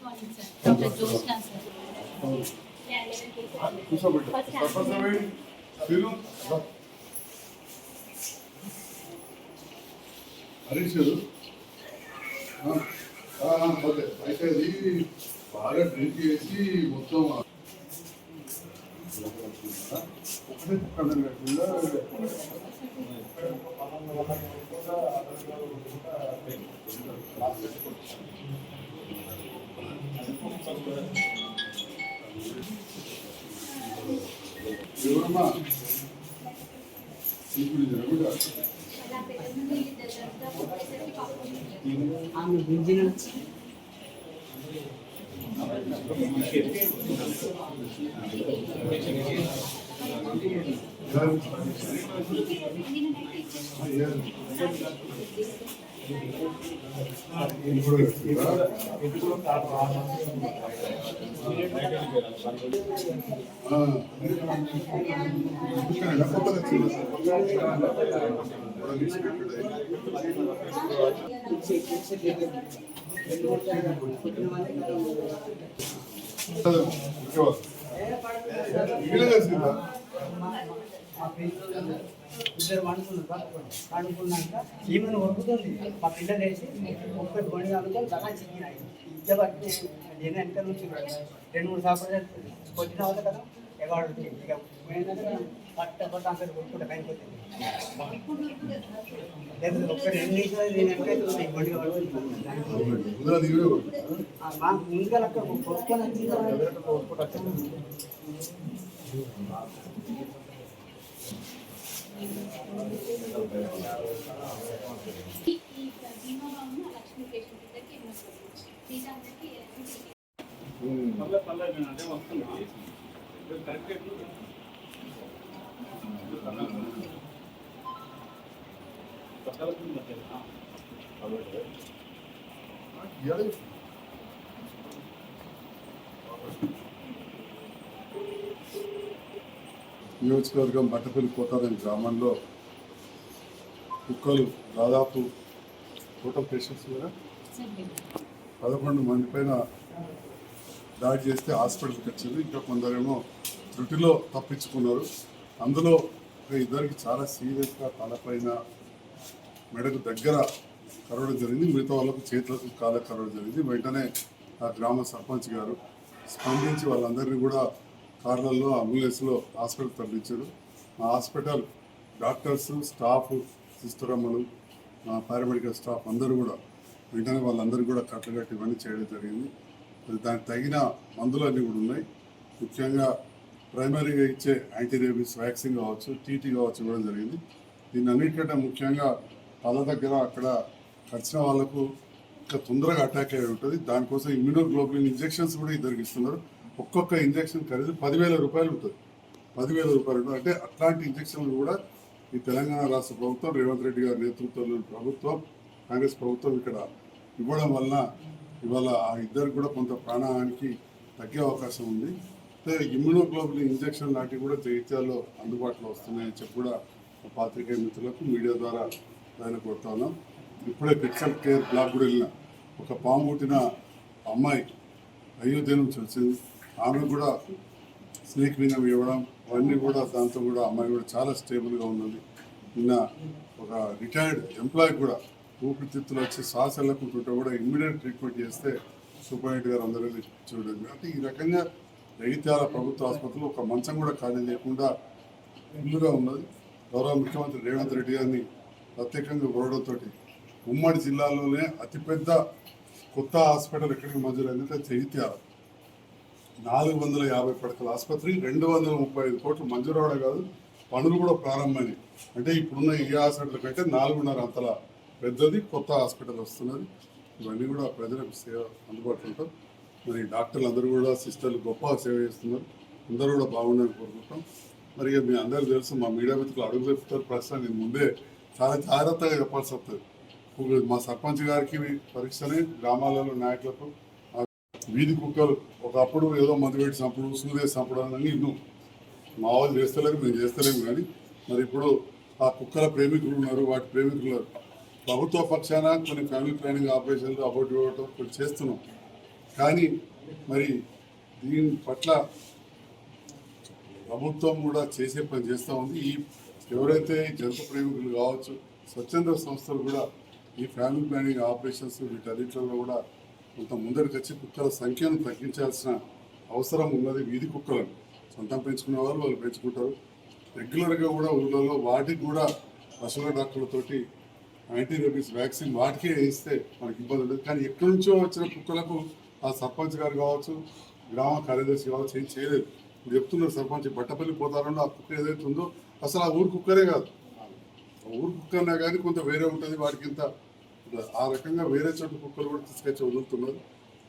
Morning sir. Doctor Joshna sir. Harish okay అయితే అది బాగా డ్రింక్ చేసి మొత్తం ఒకటే పక్కన లేకుండా ఎవరమ్మా ఇప్పుడు జరుగుతా ఆమె గుంజిన ఇద్దరు అనుకున్నాక ఈమెను వరుకుతుంది మా పిల్లలు వేసి ఒక్కటి బండి కానుక చాలా చిక్కినాయి ఇద్దరు బట్టి నేను వెనక నుంచి 2-3 సార్లు కొట్టిన తర్వాత కదా ఎగాడు ఇక ఏంటంటే పట్ట అందరు కొట్టుకుంటా పైపోతుంది లేదు ఒక్కటి 2 నిమిషాలు నేను వెనకైతే బండి మా ముందుగా అక్కడ కొట్టుకొని నియోజకవర్గం బట్టపల్లి కోటారం గ్రామంలో కుక్కలు దాదాపు టోటల్ పేషెంట్స్ కూడా 11 మంది పైన దాడి చేస్తే హాస్పిటల్కి వచ్చింది. ఇంకా కొందరేమో త్రుటిలో తప్పించుకున్నారు. అందులో ఇద్దరికి చాలా సీరియస్గా తలపైన మెడకు దగ్గర కరవడం జరిగింది. మిగతా వాళ్ళకు చేతులకు కాళ్ళకు కరవడం జరిగింది. వెంటనే ఆ గ్రామ సర్పంచ్ గారు స్పందించి వాళ్ళందరినీ కూడా కార్లలో అంబులెన్స్లో హాస్పిటల్ తరలించారు. ఆ హాస్పిటల్ డాక్టర్స్ స్టాఫ్ సిస్టరమ్మలు పారామెడికల్ స్టాఫ్ అందరూ కూడా వెంటనే వాళ్ళందరూ కూడా కట్టగట్టి ఇవన్నీ చేయడం జరిగింది. దానికి తగిన మందులు అన్నీ కూడా ఉన్నాయి. ముఖ్యంగా ప్రైమరీగా ఇచ్చే యాంటీ రేబీస్ వ్యాక్సిన్ కావచ్చు, టీటీ కావచ్చు ఇవ్వడం జరిగింది. దీన్ని అన్నిటికంటే ముఖ్యంగా వాళ్ళ దగ్గర అక్కడ వచ్చిన వాళ్ళకు ఇంకా తొందరగా అటాక్ అయ్యి ఉంటుంది. దానికోసం ఇమ్యూనోగ్లోబులిన్ ఇంజెక్షన్స్ కూడా ఇద్దరికి ఇస్తున్నారు. ఒక్కొక్క ఇంజెక్షన్ ఖరీదు 10,000 రూపాయలు ఉంటుంది. 10,000 రూపాయలు ఉంటుంది. అంటే అట్లాంటి ఇంజెక్షన్లు కూడా ఈ తెలంగాణ రాష్ట్ర ప్రభుత్వం రేవంత్ రెడ్డి గారి నేతృత్వంలోని ప్రభుత్వం కాంగ్రెస్ ప్రభుత్వం ఇక్కడ ఇవ్వడం వలన ఇవాళ ఆ ఇద్దరు కూడా కొంత ప్రాణహానికి తగ్గే అవకాశం ఉంది. అయితే ఇమ్యూనోగ్లోబులిన్ ఇంజెక్షన్ లాంటివి కూడా జగిత్యాల్లో అందుబాటులో వస్తున్నాయని చెప్పి కూడా పాత్రికేయ మిత్రులకు మీడియా ద్వారా ఆయన కొడతా ఉన్నాం. ఇప్పుడే పిక్చర్ కేర్ బ్లాక్ కూడా వెళ్ళిన ఒక పాము పుట్టిన అమ్మాయి అయోధ్య నుంచి వచ్చింది. ఆమె కూడా స్నేక్ వినం ఇవ్వడం అవన్నీ కూడా దాంతో కూడా అమ్మాయి కూడా చాలా స్టేబుల్గా ఉన్నది. నిన్న ఒక రిటైర్డ్ ఎంప్లాయీ కూడా ఊపిరితిత్తులు వచ్చి శ్వాస వెళ్ళకుంటుంటే కూడా ఇమ్మీడియట్ ట్రీట్మెంట్ చేస్తే సూపరింటెండెంట్ గారు అందరూ చూడండి. అంటే ఈ రకంగా జగిత్యాల ప్రభుత్వ ఆసుపత్రిలో ఒక మంచం కూడా ఖాళీ లేకుండా ఇల్లుగా ఉన్నది. గౌరవ ముఖ్యమంత్రి రేవంత్ రెడ్డి గారిని ప్రత్యేకంగా కోరడంతో ఉమ్మడి జిల్లాలోనే అతిపెద్ద కొత్త హాస్పిటల్ ఎక్కడికి మంజూరైందంటే జగిత్యాల 450 పడకల ఆసుపత్రి 235 కోట్లు మంజూరు అవడం కాదు, పనులు కూడా ప్రారంభమైనవి. అంటే ఇప్పుడున్న ఈ హాస్పిటల్ కంటే 4.5 అంతల పెద్దది కొత్త హాస్పిటల్ వస్తున్నది. ఇవన్నీ కూడా ప్రజలకు సేవ అందుబాటులో ఉంటాం. మరి డాక్టర్లు అందరూ కూడా సిస్టర్లు గొప్ప సేవ చేస్తున్నారు. అందరూ కూడా బాగుండాలని కోరుకుంటాం. మరి మీ అందరూ తెలుసు, మా మీడియా మిత్రులు అడుగు చెప్తారు. ప్రశ్న నేను ముందే చాలా జాగ్రత్తగా చెప్పాల్సి వస్తుంది. మా సర్పంచ్ గారికి పరీక్షనే గ్రామాలలో నాయకులకు వీధి కుక్కలు ఒకప్పుడు ఏదో మందు పెట్టి చంపుడు సూదేసి చంపడం అని ఇన్ను మా వాళ్ళు చేస్తలేరు, మేము చేస్తలేము. కానీ మరి ఇప్పుడు ఆ కుక్కల ప్రేమికులు ఉన్నారు, వాటి ప్రేమికులు ప్రభుత్వ పక్షాన కొన్ని ఫ్యామిలీ ప్లానింగ్ ఆపరేషన్లు అబౌట్ ఇవ్వటం కొన్ని చేస్తున్నాం. కానీ మరి దీని పట్ల ప్రభుత్వం కూడా చేసే పని చేస్తూ ఉంది. ఈ ఎవరైతే జంతు ప్రేమికులు కావచ్చు, స్వచ్ఛంద సంస్థలు కూడా ఈ ఫ్యామిలీ ప్లానింగ్ ఆపరేషన్స్ వీటన్నిటిలో కూడా కొంత ముందరికి వచ్చి కుక్కల సంఖ్యను తగ్గించాల్సిన అవసరం ఉన్నది. వీధి కుక్కలను సొంతం పెంచుకునే వాళ్ళు పెంచుకుంటారు. రెగ్యులర్గా కూడా ఊళ్ళలో వాటికి కూడా పశువుల డాక్టర్లతోటి యాంటీ రేబీస్ వ్యాక్సిన్ వాటికే వేయిస్తే మనకి ఇబ్బంది ఉండదు. కానీ ఎక్కడి నుంచో వచ్చిన కుక్కలకు ఆ సర్పంచ్ గారు కావచ్చు, గ్రామ కార్యదర్శి కావచ్చు ఏం చేయలేదు. ఇప్పుడు చెప్తున్నారు సర్పంచ్ బట్టపల్లి పోతారని ఆ కుక్క ఏదైతే ఉందో అసలు ఆ ఊరు కుక్కరే కాదు. ఆ ఊరు కుక్కన్నా కానీ కొంత వేరే ఉంటుంది. వాటికి ఇంత ఆ రకంగా వేరే చోటు కుక్కలు కూడా తీసుకొచ్చి వదులుతున్నారు.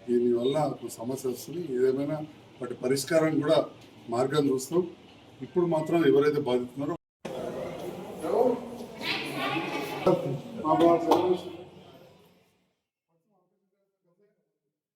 దీనివల్ల సమస్య వస్తుంది. ఏదేమైనా వాటి పరిష్కారం కూడా మార్గం చూస్తాం. ఇప్పుడు మాత్రం ఎవరైతే బాధితున్నారో